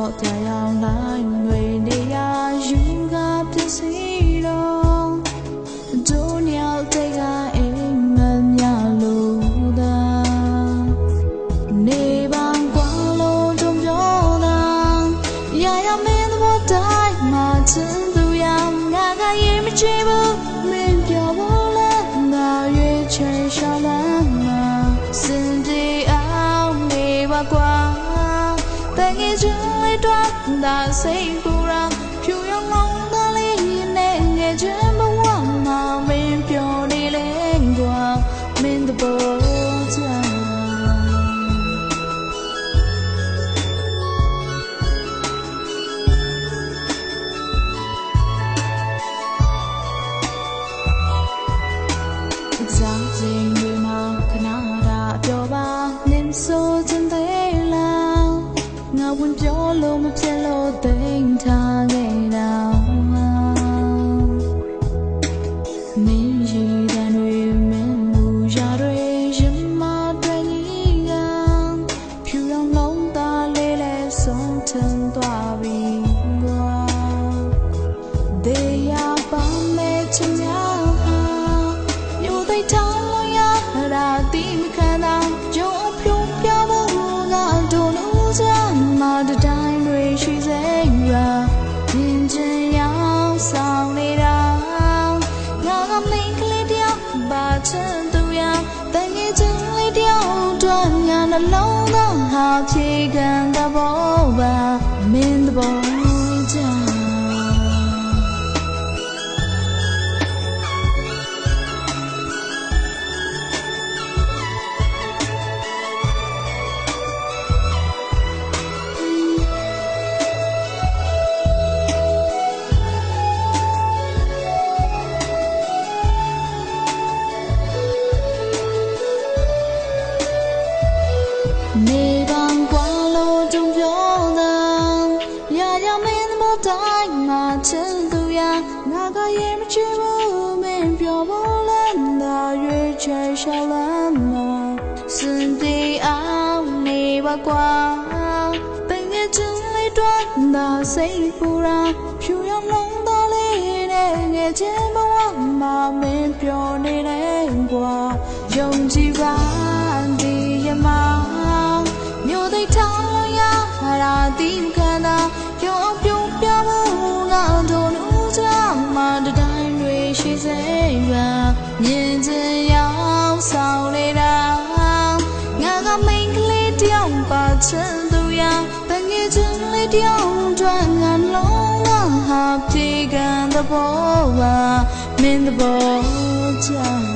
တော့ကြာရောက်လိုက်တွေနေရယူကပြည့်စည်တော့ဒုညောက်တဲ့ကအိမ်မမြလို့သာနေပါကွာလို့ကြုံပြောတာရရမင်းတို့တိုင်းမှာချင်သူရငါကရင်မချေဘူးမင်းပြောဖို့လဲငါရွေးချယ်ရှောင်လန်းမှာစင်ပြေအောင်နေပါကွာတငယ်ချင်းလေးတော့ဒါစိတ်ပူရာဖြူရောင်လုံးသားလေးနဲ့ငယ်ချင်းဘဝမှာမင်းပြောနေလဲကွာမင်းတဘောချာဇာချင်းတွေမှာခဏတာပြောပါနင်းဆိုချင်သေးလားငါဝင်ပြောလို့မဖြစ်လို့တိမ်ထားခဲ့တော့မင်းရည်တန်တွေမင်းမူရာတွေရင်မတွေကြီးကဖြူရောင်လုံးသားလေးလဲဆုံးထန်သွားပြီကွာဒေးရပါမဲ့ချင်ရဟာမြို့သိထောင်းလို့ရတာတိမခံတော့ရုံအဖြူပြဖို့ငါတို့လို့စမှာတတိုင်းတွေရှိစေရာမြင်ချင်ရောက်ဆောင်နေတာငါကမင်းကလေးတယောက်ပါချင်သူရတငယ်ချင်းလေးတယောက်တော့ငါနှလုံးသားဟာဖြေခံတဘောပါမင်းတဘောချာနေပါကွာလို့ကြုံပြောတာရရမင်းတို့တိုင်းမှာချင်သူရငါကရင်မချင်ဘူးမင်းပြောဖို့လဲသာရွေးချယ်ရှောင်လန်းမှာစင်ပြေအောင်နေပါကွာတငယ်ချင်းလေးတော့သာစိတ်ပူရာဖြူရောင်လုံးသားလေးနဲ့ငယ်ချင်းဘဝမှာမင်းပြောနေတယ်ကွာယုံကြည်ပါဒီရမမြို့သိထောင်းလို့ရတာတိမခံတာရုံအပြုံးပြဖို့ငါတို့လို့ကြမှာတတိုင်းတွေရှိစေရာမြင်ချင်ရောက်ဆောင်နေတာငါကမိန်ကလေးတယောက်ပါချင်သူရတငယ်ချင်းလေးတယောက်တော့ငါလုံးငါဟာပြေခံတဘောပါမင်းတဘောချာ